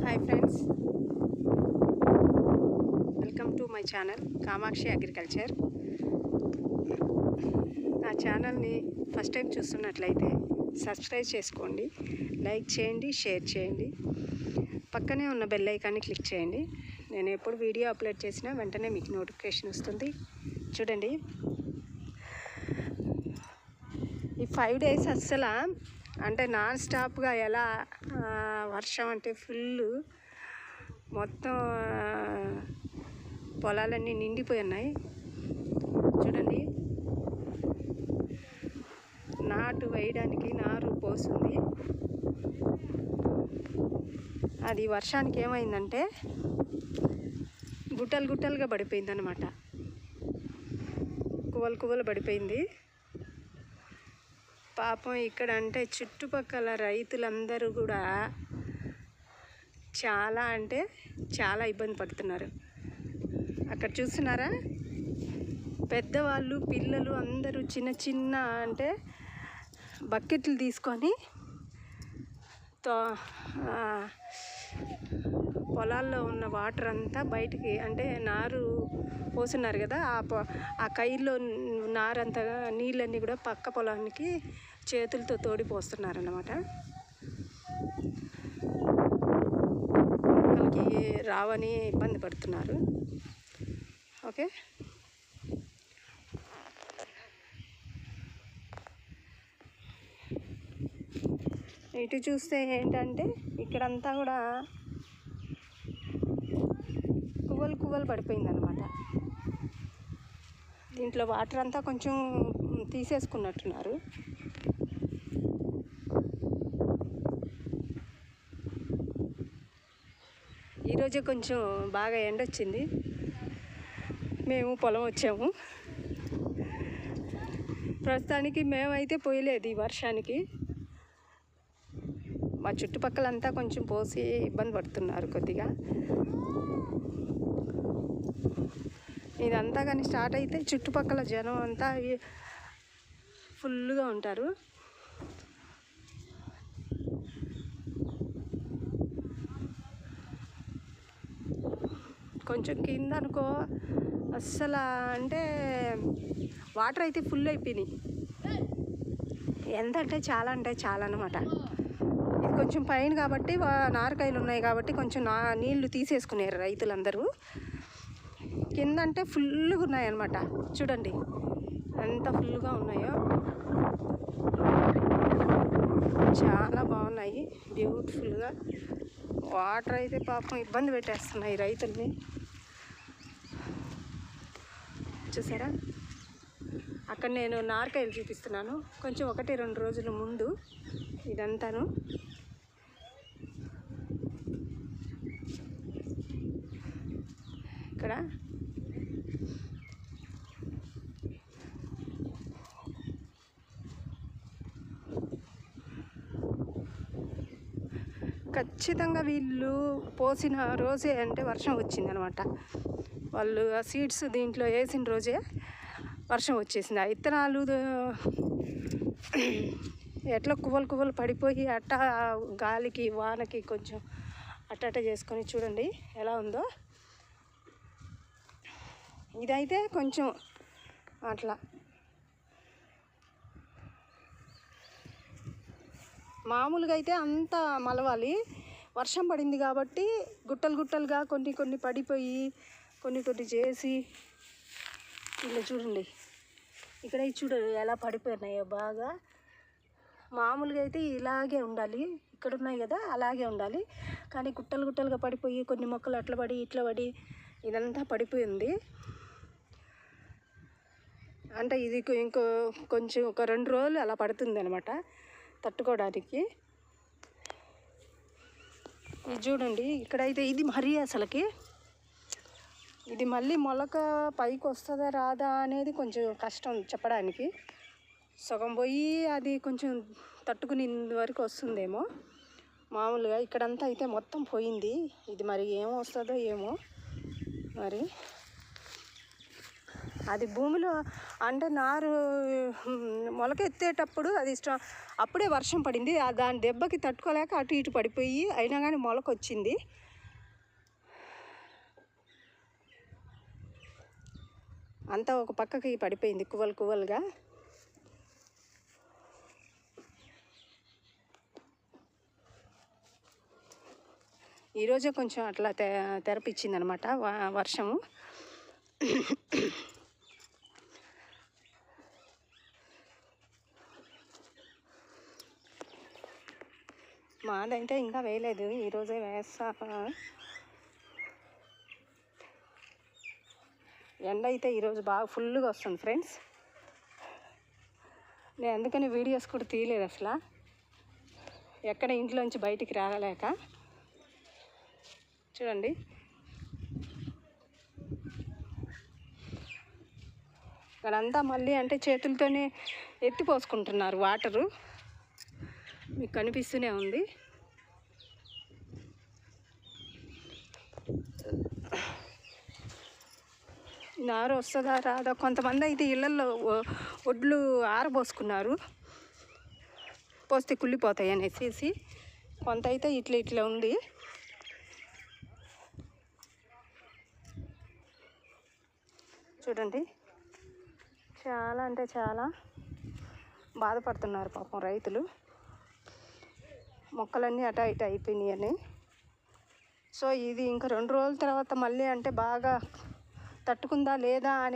Hi friends, welcome to my channel Kamakshi agriculture. నా ఛానల్ని first time చూస్తున్నట్లయితే సబ్స్క్రైబ్ చేసుకోండి, లైక్ చేయండి, షేర్ చేయండి. పక్కనే ఉన్న బెల్ ఐకాన్ని క్లిక్ చేయండి. నేను ఎప్పుడు వీడియో అప్లోడ్ చేసినా వెంటనే మీకు నోటిఫికేషన్ వస్తుంది. చూడండి, ఈ 5 days అస్సలు అంటే నాన్ స్టాప్గా ఎలా వర్షం అంటే ఫుల్ మొత్తం పొలాలన్నీ నిండిపోయి ఉన్నాయి. చూడండి, నాటు వేయడానికి నారు పోస్తుంది. అది వర్షానికి ఏమైందంటే గుట్టలు గుట్టలుగా పడిపోయింది అన్నమాట. కువలు పడిపోయింది. పాపం ఇక్కడ అంటే చుట్టుపక్కల రైతులందరూ కూడా చాలా ఇబ్బంది పడుతున్నారు. అక్కడ చూస్తున్నారా, పెద్దవాళ్ళు పిల్లలు అందరూ చిన్న అంటే బకెట్లు తీసుకొని పొలాల్లో ఉన్న వాటర్ అంతా బయటికి అంటే నారు పోస్తున్నారు కదా, ఆ కైల్లో నారంతా నీళ్ళన్నీ కూడా పక్క పొలానికి చేతులతో తోడి పోస్తున్నారన్నమాట. మొక్కలకి రావని ఇబ్బంది పడుతున్నారు. ఓకే, ఇటు చూస్తే ఏంటంటే ఇక్కడంతా కూడా కువ్వలు పడిపోయింది అనమాట. దీంట్లో వాటర్ అంతా కొంచెం తీసేసుకున్నట్టున్నారు. ఈరోజే కొంచెం బాగా ఎండొచ్చింది. మేము పొలం వచ్చాము. ప్రస్తుతానికి మేమైతే పోయలేదు ఈ వర్షానికి. మా చుట్టుపక్కలంతా కొంచెం పోసి ఇబ్బంది పడుతున్నారు కొద్దిగా. ఇదంతా కానీ స్టార్ట్ అయితే చుట్టుపక్కల జనం అంతా ఫుల్గా ఉంటారు. కొంచెం కింద అనుకో అస్సలు అంటే వాటర్ అయితే ఫుల్ అయిపోయినాయి. ఎంత అంటే చాలా అన్నమాట. ఇది కొంచెం పైన కాబట్టి నారకాయలు ఉన్నాయి కాబట్టి కొంచెం నీళ్లు తీసేసుకున్నారు రైతులందరూ. కింద అంటే ఫుల్గా ఉన్నాయన్నమాట. చూడండి ఎంత ఫుల్గా ఉన్నాయో, చాలా బాగున్నాయి, బ్యూటిఫుల్గా. వాటర్ అయితే పాపం ఇబ్బంది పెట్టేస్తున్నాయి రైతుల్ని. చూసారా, అక్కడ నేను నారకాయలు చూపిస్తున్నాను. కొంచెం 1-2 రోజుల ముందు ఇదంతాను. ఇక్కడ ఖచ్చితంగా వీళ్ళు పోసిన రోజే అంటే వర్షం వచ్చిందనమాట. వాళ్ళు ఆ సీడ్స్ దీంట్లో వేసిన రోజే వర్షం వచ్చేసింది. ఆ విత్తనాలు ఎట్లా కువ్వలు పడిపోయి అట్ట గాలికి వానకి కొంచెం అట్ట చేసుకొని చూడండి ఎలా ఉందో. ఇదైతే కొంచెం అట్లా మామూలుగా అయితే అంతా మలవాలి. వర్షం పడింది కాబట్టి గుట్టలుగా కొన్ని పడిపోయి కొన్ని చేసి ఇలా చూడండి. ఇక్కడ చూడండి ఎలా పడిపోయినాయో బాగా. మామూలుగా అయితే ఇలాగే ఉండాలి, ఇక్కడ ఉన్నాయి కదా అలాగే ఉండాలి. కానీ గుట్టలుగా పడిపోయి కొన్ని మొక్కలు అట్లా పడి ఇట్లా పడి ఇదంతా పడిపోయింది. అంటే ఇది కొంచెం ఒక 2 రోజులు అలా పడుతుంది అనమాట తట్టుకోవడానికి. ఇది చూడండి, ఇక్కడైతే ఇది మరీ అసలుకి ఇది మళ్ళీ మొలక పైకి వస్తుందా రాదా అనేది కొంచెం కష్టం చెప్పడానికి. సగం పోయి అది కొంచెం తట్టుకుని వరకు వస్తుందేమో. మామూలుగా ఇక్కడంతా అయితే మొత్తం పోయింది. ఇది మరి ఏమో వస్తుందో ఏమో మరి. అది భూమిలో అంటే నారు మొలకెత్తేటప్పుడు అది అప్పుడే వర్షం పడింది, దాని దెబ్బకి తట్టుకోలేక అటు ఇటు పడిపోయి అయినా కానీ మొలక వచ్చింది. అంతా ఒక పక్కకి పడిపోయింది కువ్వలుగా. ఈరోజే కొంచెం అట్లా తెరపిచ్చింది అనమాట వర్షము. మాదైతే ఇంకా వేయలేదు, ఈరోజే వేస్తా. ఎండ అయితే ఈరోజు బాగా ఫుల్గా వస్తుంది ఫ్రెండ్స్. నేను అందుకని వీడియోస్ కూడా తీయలేదు అసలు, ఎక్కడ ఇంట్లోంచి బయటికి రాగలేక. చూడండి ఇక్కడంతా మళ్ళీ అంటే చేతులతోనే ఎత్తిపోసుకుంటున్నారు వాటరు, మీకు కనిపిస్తూనే ఉంది. నారు వస్తుందా రాదా, కొంతమంది అయితే ఇళ్ళల్లో ఒడ్లు ఆరబోసుకున్నారు, పోస్తే కుళ్ళిపోతాయి అనేసి. కొంత అయితే ఇట్లా ఉంది. చూడండి చాలా అంటే చాలా బాధపడుతున్నారు పాపం రైతులు, మొక్కలన్నీ అటా ఇటా అయిపోయినాయని. సో ఇది ఇంకా 2 రోజుల తర్వాత మళ్ళీ అంటే బాగా తట్టుకుందా లేదా అని